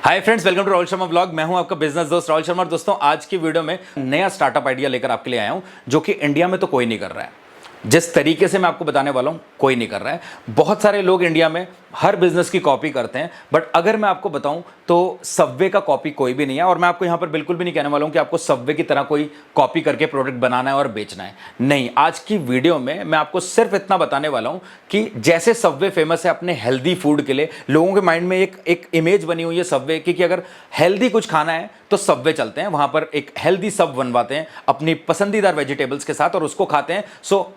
Hi friends, welcome to Rahul Sharma blog. मैं हूं आपका बिजनेस दोस्त राहुल शर्मा। दोस्तों, आज की वीडियो में नया स्टार्टअप आइडिया लेकर आपके लिए आया हूं जो कि इंडिया में तो कोई नहीं कर रहा है। जिस तरीके से मैं आपको बताने वाला हूं, कोई नहीं कर रहा है। बहुत सारे लोग इंडिया में हर बिजनेस की कॉपी करते हैं, बट अगर मैं आपको बताऊं तो सबवे का कॉपी कोई भी नहीं है। और मैं आपको यहां पर बिल्कुल भी नहीं कहने वाला हूं कि आपको सबवे की तरह कोई कॉपी करके प्रोडक्ट बनाना है और बेचना है। नहीं, आज की वीडियो में मैं आपको सिर्फ इतना बताने वाला हूं कि जैसे सबवे फेमस है अपने हेल्दी फूड के लिए, लोगों के माइंड में एक इमेज बनी हुई है सबवे की कि अगर हेल्दी कुछ खाना है तो सबवे चलते हैं, वहां पर एक हेल्दी सब बनवाते हैं अपनी पसंदीदा वेजिटेबल्स के साथ और उसको खाते हैं। सो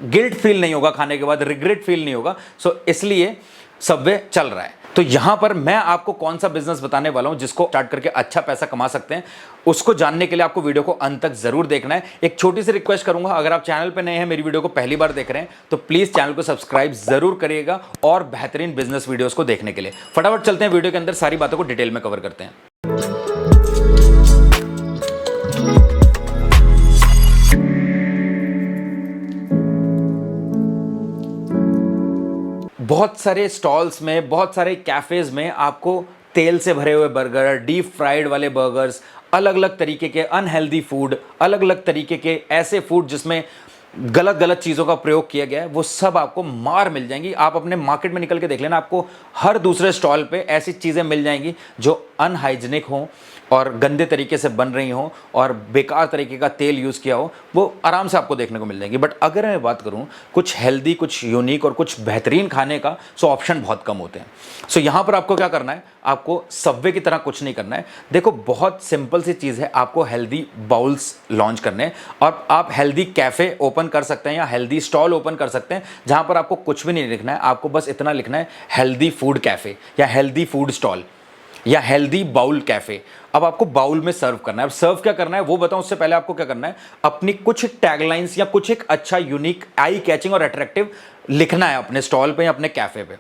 गिल्ट फील नहीं होगा, खाने के बाद रिग्रेट फील नहीं होगा। सो इसलिए सबवे चल रहा है। तो यहां पर मैं आपको कौन सा बिजनेस बताने वाला हूं जिसको स्टार्ट करके अच्छा पैसा कमा सकते हैं, उसको जानने के लिए आपको वीडियो को अंत तक जरूर देखना है। एक छोटी सी रिक्वेस्ट करूंगा, अगर आप चैनल पे नए हैं, मेरी वीडियो को पहली बार देख रहे हैं, तो प्लीज चैनल को सब्सक्राइब जरूर करिएगा और बेहतरीन बिजनेस वीडियोस को देखने के लिए फटाफट चलते हैं वीडियो के अंदर, सारी बातों को डिटेल में कवर करते हैं। बहुत सारे स्टॉल्स में, बहुत सारे कैफेज में आपको तेल से भरे हुए बर्गर, डीप फ्राइड वाले बर्गर्स, अलग अलग तरीके के अनहेल्दी फूड, अलग अलग तरीके के ऐसे फूड जिसमें गलत गलत चीज़ों का प्रयोग किया गया है, वो सब आपको मार मिल जाएंगी। आप अपने मार्केट में निकल के देख लेना, आपको हर दूसरे स्टॉल पे ऐसी चीज़ें मिल जाएंगी जो अनहाइजीनिक हों और गंदे तरीके से बन रही हों और बेकार तरीके का तेल यूज़ किया हो, वो आराम से आपको देखने को मिल जाएंगी। बट अगर मैं बात करूं कुछ हेल्दी, कुछ यूनिक और कुछ बेहतरीन खाने का, सो ऑप्शन बहुत कम होते हैं। सो यहाँ पर आपको क्या करना है, आपको सबवे की तरह कुछ नहीं करना है। देखो, बहुत सिंपल सी चीज़ है, आपको हेल्दी बाउल्स लॉन्च करने हैं और आप हेल्दी कैफ़े ओपन कर सकते हैं या हेल्दी स्टॉल ओपन कर सकते हैं, जहाँ पर आपको कुछ भी नहीं लिखना है। आपको बस इतना लिखना है, हेल्दी फूड कैफ़े या हेल्दी फूड स्टॉल या हेल्दी बाउल कैफे। अब आपको बाउल में सर्व करना है। अब सर्व क्या करना है वो बताऊं, उससे पहले आपको क्या करना है, अपनी कुछ टैगलाइंस या कुछ एक अच्छा, यूनिक, आई कैचिंग और अट्रैक्टिव लिखना है अपने स्टॉल पे या अपने कैफे पे।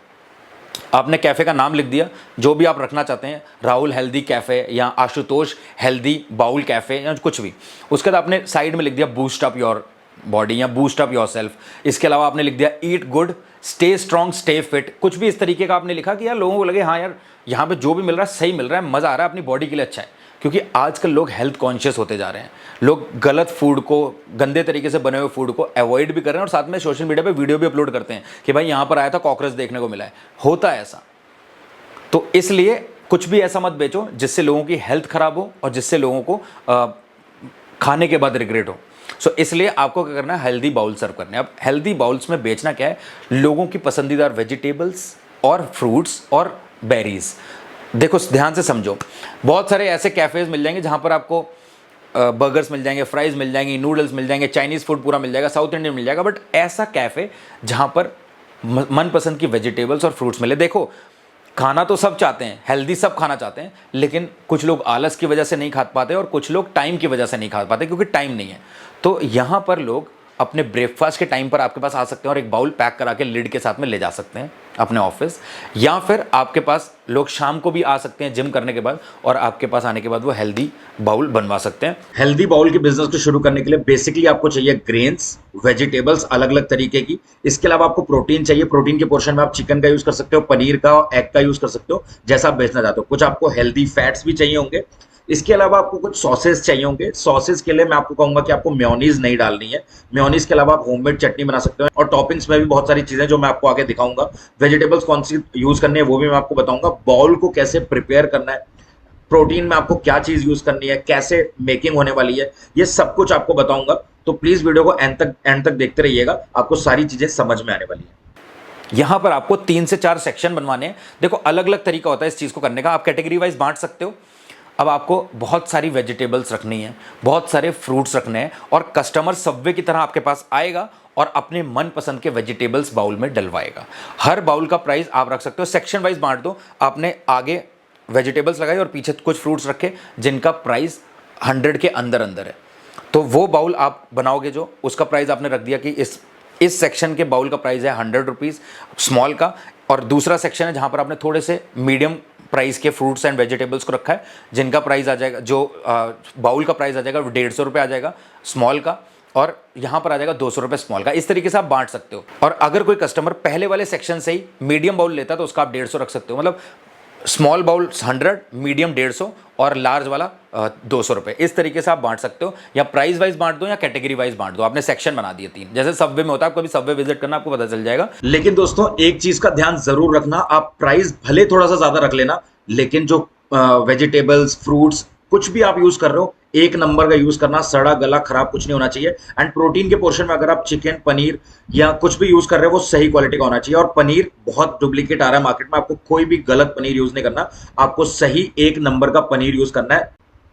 आपने कैफे का नाम लिख दिया, जो भी आप रखना चाहते हैं, राहुल हेल्दी कैफे या आशुतोष हेल्दी बाउल कैफे या कुछ भी। उसके बाद आपने साइड में लिख दिया बूस्ट अप योर बॉडी या बूस्ट अप योर सेल्फ। इसके अलावा आपने लिख दिया eat good, stay strong, stay fit. कुछ भी इस तरीके का आपने लिखा कि यार लोगों को लगे हाँ यार, यहाँ पे जो भी मिल रहा है सही मिल रहा है, मज़ा आ रहा है, अपनी बॉडी के लिए अच्छा है। क्योंकि आजकल लोग हेल्थ कॉन्शियस होते जा रहे हैं। लोग गलत फूड को, गंदे तरीके से बने हुए फूड को अवॉइड भी कर रहे हैं और साथ में सोशल मीडिया पे वीडियो भी अपलोड करते हैं कि भाई यहाँ पर आया था, कॉकरोच देखने को मिला है। होता है ऐसा। तो इसलिए कुछ भी ऐसा मत बेचो जिससे लोगों की हेल्थ खराब हो और जिससे लोगों को खाने के बाद रिग्रेट हो। सो इसलिए आपको क्या करना है, हेल्दी बाउल सर्व करने हैं। अब हेल्दी बाउल्स में बेचना क्या है, लोगों की पसंदीदा वेजिटेबल्स और फ्रूट्स और बेरीज। देखो, ध्यान से समझो, बहुत सारे ऐसे कैफेज मिल जाएंगे जहां पर आपको बर्गर्स मिल जाएंगे, फ्राइज मिल जाएंगी, नूडल्स मिल जाएंगे, चाइनीज फूड पूरा मिल जाएगा, साउथ इंडियन मिल जाएगा। बट ऐसा कैफे जहां पर मनपसंद की वेजिटेबल्स और फ्रूट्स मिले। देखो, खाना तो सब चाहते हैं, हेल्दी सब खाना चाहते हैं, लेकिन कुछ लोग आलस की वजह से नहीं खा पाते और कुछ लोग टाइम की वजह से नहीं खा पाते क्योंकि टाइम नहीं है। तो यहाँ पर लोग अपने ब्रेकफास्ट के टाइम पर आपके पास आ सकते हैं और एक बाउल पैक करा के लिड के साथ में ले जा सकते हैं अपने ऑफिस, या फिर आपके पास लोग शाम को भी आ सकते हैं जिम करने के बाद और आपके पास आने के बाद वो हेल्दी बाउल बनवा सकते हैं। हेल्दी बाउल के बिजनेस को शुरू करने के लिए बेसिकली आपको चाहिए ग्रेन्स, वेजिटेबल्स अलग अलग तरीके की। इसके अलावा आपको प्रोटीन चाहिए। प्रोटीन के पोर्शन में आप चिकन का यूज कर सकते हो, पनीर का और एग का यूज कर सकते हो, जैसा आप बेचना चाहते हो। कुछ आपको हेल्दी फैट्स भी चाहिए होंगे। इसके अलावा आपको कुछ सॉसेस चाहिए होंगे। सॉसेस के लिए मैं आपको कहूंगा कि आपको मेयोनीज नहीं डालनी है। मेयोनीज के अलावा आप होममेड चटनी बना सकते हो और टॉपिंग्स में भी बहुत सारी चीजें जो मैं आपको आगे दिखाऊंगा। वेजिटेबल्स कौन सी यूज करनी है वो भी मैं आपको बताऊंगा। बाउल को कैसे प्रिपेयर करना है, प्रोटीन में आपको क्या चीज यूज करनी है, कैसे मेकिंग होने वाली है, ये सब कुछ आपको बताऊंगा। तो प्लीज वीडियो को एंड तक देखते रहिएगा, आपको सारी चीजें समझ में आने वाली है। यहां पर आपको 3 से 4 सेक्शन बनवाने हैं। देखो, अलग अलग तरीका होता है इस चीज को करने का। आप कैटेगरी वाइज बांट सकते हो। अब आपको बहुत सारी वेजिटेबल्स रखनी है, बहुत सारे फ्रूट्स रखने हैं और कस्टमर सबवे की तरह आपके पास आएगा और अपने मनपसंद के वेजिटेबल्स बाउल में डलवाएगा। हर बाउल का प्राइस आप रख सकते हो, सेक्शन वाइज बांट दो। आपने आगे वेजिटेबल्स लगाई और पीछे कुछ फ्रूट्स रखे जिनका प्राइस 100 के अंदर अंदर है। तो वो बाउल आप बनाओगे, जो उसका प्राइस आपने रख दिया कि इस सेक्शन के बाउल का प्राइस है 100 रुपीज़ स्मॉल का, और दूसरा सेक्शन है जहाँ पर आपने थोड़े से मीडियम प्राइस के फ्रूट्स एंड वेजिटेबल्स को रखा है, जिनका प्राइस आ जाएगा, जो बाउल का प्राइस आ जाएगा वो 150 रुपये आ जाएगा स्मॉल का, और यहाँ पर आ जाएगा 200 रुपये स्मॉल का। इस तरीके से आप बांट सकते हो। और अगर कोई कस्टमर पहले वाले सेक्शन से ही मीडियम बाउल लेता है तो उसका आप 150 रख सकते हो। मतलब स्मॉल बाउल 100, मीडियम 150 और लार्ज वाला 200 रुपये। इस तरीके से आप बांट सकते हो, या प्राइस वाइज बांट दो या कैटेगरी वाइज बांट दो। आपने सेक्शन बना दिए 3, जैसे सबवे में होता है, आप कभी सबवे विजिट करना, आपको पता चल जाएगा। लेकिन दोस्तों एक चीज का ध्यान जरूर रखना, आप प्राइस भले थोड़ा सा ज्यादा रख लेना, लेकिन जो वेजिटेबल्स, फ्रूट्स, कुछ भी आप यूज कर रहे हो, एक नंबर का यूज करना, सड़ा गला खराब कुछ नहीं होना चाहिए। एंड प्रोटीन के पोर्शन में अगर आप चिकन, पनीर या कुछ भी यूज कर रहे हो, वो सही क्वालिटी का होना चाहिए। और पनीर बहुत डुप्लीकेट आ रहा है मार्केट में, आपको कोई भी गलत पनीर यूज नहीं करना, आपको सही एक नंबर का पनीर यूज करना है।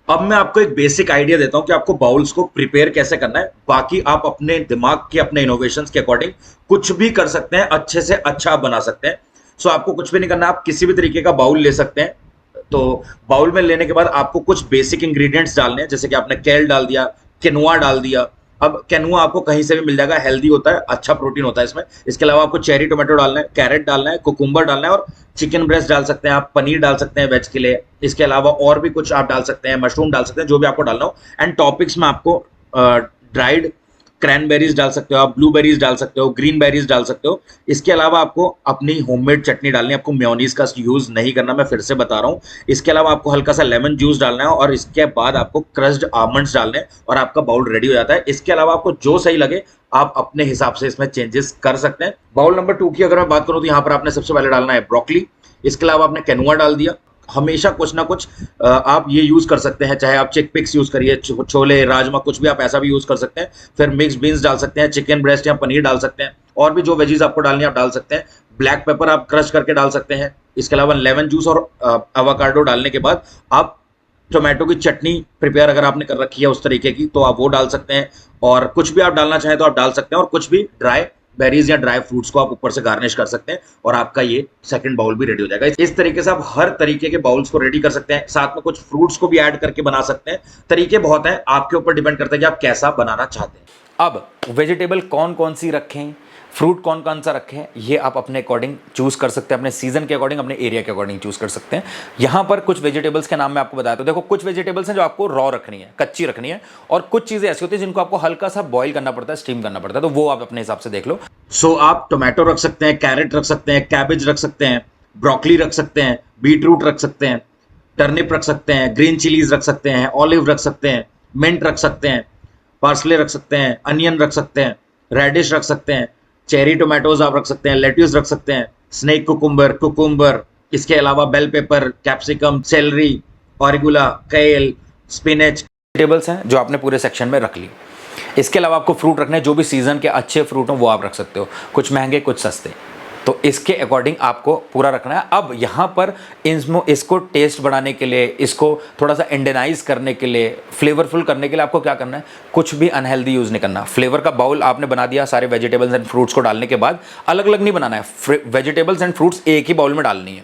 अब मैं आपको एक बेसिक आइडिया देता हूं कि आपको बाउल्स को प्रिपेयर कैसे करना है। बाकी आप अपने दिमाग के, अपने इनोवेशंस के अकॉर्डिंग कुछ भी कर सकते हैं, अच्छे से अच्छा बना सकते हैं। सो आपको कुछ भी नहीं करना, आप किसी भी तरीके का बाउल ले सकते हैं। तो बाउल में लेने के बाद आपको कुछ बेसिक इंग्रेडिएंट्स डालने हैं, जैसे कि आपने केल डाल दिया, किनुआ डाल दिया। अब केनुआ आपको कहीं से भी मिल जाएगा, हेल्दी होता है, अच्छा प्रोटीन होता है इसमें। इसके अलावा आपको चेरी टोमेटो डालना है, कैरेट डालना है, कुकुम्बर डालना है, और चिकन ब्रेस्ट डाल सकते हैं आप, पनीर डाल सकते हैं वेज के लिए। इसके अलावा और भी कुछ आप डाल सकते हैं, मशरूम डाल सकते हैं, जो भी आपको डालना हो। एंड टॉपिक्स में आपको ड्राइड क्रैनबेरीज डाल सकते हो आप, ब्लूबेरीज डाल सकते हो, ग्रीन बेरीज डाल सकते हो। इसके अलावा आपको अपनी होममेड चटनी डालनी है, आपको मेयोनीज का यूज नहीं करना, मैं फिर से बता रहा हूँ। इसके अलावा आपको हल्का सा लेमन जूस डालना है, और इसके बाद आपको क्रश्ड आलमंड्स डालने हैं, और आपका बाउल रेडी हो जाता है। इसके अलावा आपको जो सही लगे आप अपने हिसाब से इसमें चेंजेस कर सकते हैं। बाउल नंबर 2 की अगर मैं बात करूं तो यहाँ पर आपने सबसे पहले डालना है ब्रोकली। इसके अलावा आपने केनुआ डाल दिया। हमेशा कुछ ना कुछ आप ये यूज कर सकते हैं, चाहे आप चिक पिक्स यूज करिए, छोले, राजमा, कुछ भी आप ऐसा भी यूज कर सकते हैं। फिर मिक्स बीन्स डाल सकते हैं, चिकन ब्रेस्ट या पनीर डाल सकते हैं, और भी जो वेजीज आपको डालनी है आप डाल सकते हैं। ब्लैक पेपर आप क्रश करके डाल सकते हैं। इसके अलावा लेमन जूस और एवोकाडो डालने के बाद आप टोमेटो की चटनी प्रिपेयर अगर आपने कर रखी है उस तरीके की, तो आप वो डाल सकते हैं। और कुछ भी आप डालना चाहें तो आप डाल सकते हैं, और कुछ भी ड्राई बेरीज या ड्राई फ्रूट्स को आप ऊपर से गार्निश कर सकते हैं, और आपका ये सेकंड बाउल भी रेडी हो जाएगा। इस तरीके से आप हर तरीके के बाउल्स को रेडी कर सकते हैं। साथ में कुछ फ्रूट्स को भी ऐड करके बना सकते हैं। तरीके बहुत हैं, आपके ऊपर डिपेंड करता है कि आप कैसा बनाना चाहते हैं। अब वेजिटेबल कौन कौन सी रखें, फ्रूट कौन कौन सा रखें, ये आप अपने अकॉर्डिंग चूज कर सकते हैं, अपने सीजन के अकॉर्डिंग, अपने एरिया के अकॉर्डिंग चूज कर सकते हैं। यहां पर कुछ वेजिटेबल्स के नाम मैं आपको बताया, तो देखो कुछ वेजिटेबल्स हैं जो आपको रॉ रखनी है, कच्ची रखनी है, और कुछ चीजें ऐसी होती है जिनको आपको हल्का सा बॉईल करना पड़ता है, स्टीम करना पड़ता है, तो वो आप अपने हिसाब से देख लो। सो आप टोमेटो रख सकते हैं, कैरेट रख सकते हैं, कैबेज रख सकते हैं, ब्रोकली रख सकते हैं, बीटरूट रख सकते हैं, टर्निप रख सकते हैं, ग्रीन चिलीज रख सकते हैं, ऑलिव रख सकते हैं, मिंट रख सकते हैं, पार्सले रख सकते हैं, अनियन रख सकते हैं, रेडिश रख सकते हैं, चेरी टोमेटोज आप रख सकते हैं, लेट्यूस रख सकते हैं, स्नेक कुकुम्बर। इसके अलावा बेल पेपर, कैप्सिकम, सेलरी, ऑरिगुला, केल, स्पिनच। वेजिटेबल्स हैं जो आपने पूरे सेक्शन में रख ली। इसके अलावा आपको फ्रूट रखने हैं, जो भी सीजन के अच्छे फ्रूट हो वो आप रख सकते हो, कुछ महंगे कुछ सस्ते, तो इसके अकॉर्डिंग आपको पूरा रखना है। अब यहाँ पर इसको टेस्ट बढ़ाने के लिए, इसको थोड़ा सा इंडेनाइज करने के लिए, फ्लेवरफुल करने के लिए आपको क्या करना है, कुछ भी अनहेल्दी यूज़ नहीं करना। फ्लेवर का बाउल आपने बना दिया, सारे वेजिटेबल्स एंड फ्रूट्स को डालने के बाद अलग अलग नहीं बनाना है, वेजिटेबल्स एंड फ्रूट्स एक ही बाउल में डालनी है।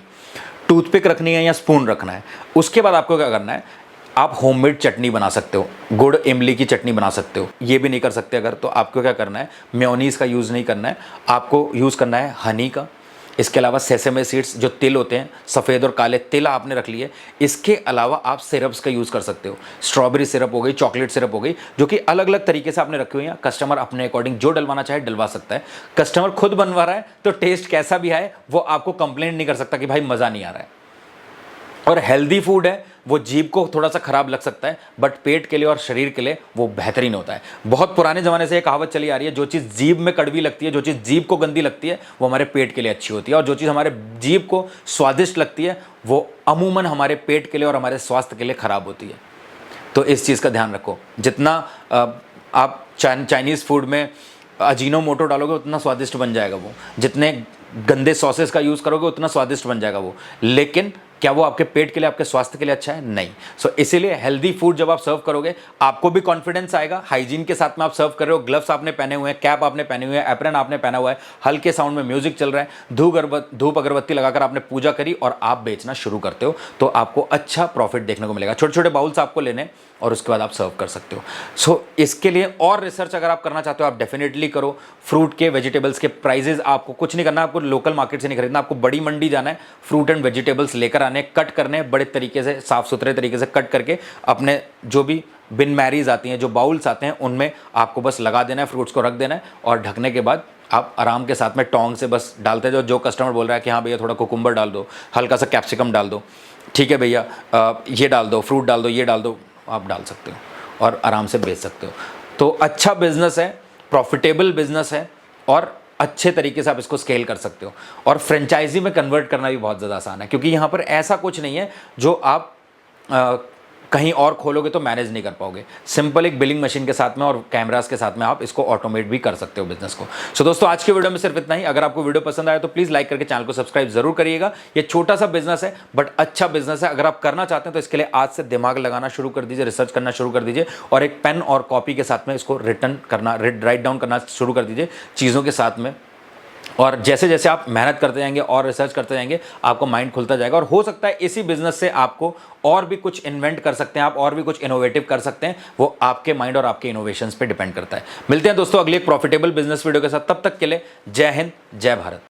टूथपिक रखनी है या स्पून रखना है। उसके बाद आपको क्या करना है, आप होममेड चटनी बना सकते हो, गुड़ इमली की चटनी बना सकते हो। ये भी नहीं कर सकते अगर, तो आपको क्या करना है, मेयोनीज का यूज़ नहीं करना है, आपको यूज़ करना है हनी का। इसके अलावा सेसेमे सीड्स, जो तिल होते हैं, सफ़ेद और काले तिल आपने रख लिए। इसके अलावा आप सिरप्स का यूज़ कर सकते हो, स्ट्रॉबेरी सिरप हो गई, चॉकलेट सिरप हो गई, जो कि अलग अलग तरीके से आपने रखी हुई हैं। कस्टमर अपने अकॉर्डिंग जो डलवाना चाहे डलवा सकता है। कस्टमर खुद बनवा रहा है तो टेस्ट कैसा भी आए वो आपको कंप्लेंट नहीं कर सकता कि भाई मज़ा नहीं आ रहा है। और हेल्दी फूड है, वो जीभ को थोड़ा सा खराब लग सकता है, बट पेट के लिए और शरीर के लिए वो बेहतरीन होता है। बहुत पुराने ज़माने से ये कहावत चली आ रही है, जो चीज़ जीभ में कड़वी लगती है, जो चीज़ जीभ को गंदी लगती है, वो हमारे पेट के लिए अच्छी होती है, और जो चीज़ हमारे जीभ को स्वादिष्ट लगती है वो अमूमन हमारे पेट के लिए और हमारे स्वास्थ्य के लिए ख़राब होती है। तो इस चीज़ का ध्यान रखो। जितना आप चाइनीज़ फूड में अजीनोमोटो डालोगे उतना स्वादिष्ट बन जाएगा वो, जितने गंदे सॉसेस का यूज़ करोगे उतना स्वादिष्ट बन जाएगा वो, लेकिन क्या वो आपके पेट के लिए, आपके स्वास्थ्य के लिए अच्छा है? नहीं। सो इसीलिए हेल्दी फूड जब आप सर्व करोगे आपको भी कॉन्फिडेंस आएगा। हाइजीन के साथ में आप सर्व कर रहे हो, ग्लव्स आपने पहने हुए हैं, कैप आपने पहने हुए हैं, एप्रन आपने पहना हुआ है, हल्के साउंड में म्यूजिक चल रहा है, धूप अगरबत्ती लगाकर आपने पूजा करी और आप बेचना शुरू करते हो, तो आपको अच्छा प्रॉफिट देखने को मिलेगा। छोटे छोटे बाउल्स आपको लेने और उसके बाद आप सर्व कर सकते हो। सो इसके लिए और रिसर्च अगर आप करना चाहते हो आप डेफिनेटली करो। फ्रूट के, वेजिटेबल्स के प्राइजेस आपको कुछ नहीं करना, आपको लोकल मार्केट से नहीं खरीदना, आपको बड़ी मंडी जाना है, फ्रूट एंड वेजिटेबल्स लेकर आने, कट करने, बड़े तरीके से साफ सुथरे तरीके से कट करके अपने जो भी बिन मैरीज आती हैं, जो बाउल्स आते हैं, उनमें आपको बस लगा देना है, फ्रूट्स को रख देना है और ढकने के बाद आप आराम के साथ में टोंग से बस डालते जाओ, जो कस्टमर बोल रहा है कि हाँ भैया थोड़ा कुकुम्बर डाल दो, हल्का सा कैप्सिकम डाल दो, ठीक है भैया ये डाल दो, फ्रूट डाल दो, ये डाल दो, आप डाल सकते हो और आराम से बेच सकते हो। तो अच्छा बिजनेस है, प्रॉफिटेबल बिजनेस है और अच्छे तरीके से आप इसको स्केल कर सकते हो। और फ्रेंचाइजी में कन्वर्ट करना भी बहुत ज़्यादा आसान है, क्योंकि यहाँ पर ऐसा कुछ नहीं है जो आप कहीं और खोलोगे तो मैनेज नहीं कर पाओगे। सिंपल एक बिलिंग मशीन के साथ में और कैमरास के साथ में आप इसको ऑटोमेट भी कर सकते हो बिजनेस को। सो दोस्तों, आज के वीडियो में सिर्फ इतना ही। अगर आपको वीडियो पसंद आया तो प्लीज़ लाइक करके चैनल को सब्सक्राइब जरूर करिएगा। ये छोटा सा बिजनेस है बट अच्छा बिजनेस है। अगर आप करना चाहते हैं तो इसके लिए आज से दिमाग लगाना शुरू कर दीजिए, रिसर्च करना शुरू कर दीजिए और एक पेन और कॉपी के साथ में इसको राइट डाउन करना शुरू कर दीजिए चीज़ों के साथ में। और जैसे जैसे आप मेहनत करते जाएंगे और रिसर्च करते जाएंगे, आपको माइंड खुलता जाएगा और हो सकता है इसी बिजनेस से आपको और भी कुछ इन्वेंट कर सकते हैं, आप और भी कुछ इनोवेटिव कर सकते हैं। वो आपके माइंड और आपके इनोवेशंस पे डिपेंड करता है। मिलते हैं दोस्तों अगले एक प्रॉफिटेबल बिजनेस वीडियो के साथ, तब तक के लिए जय हिंद, जय भारत।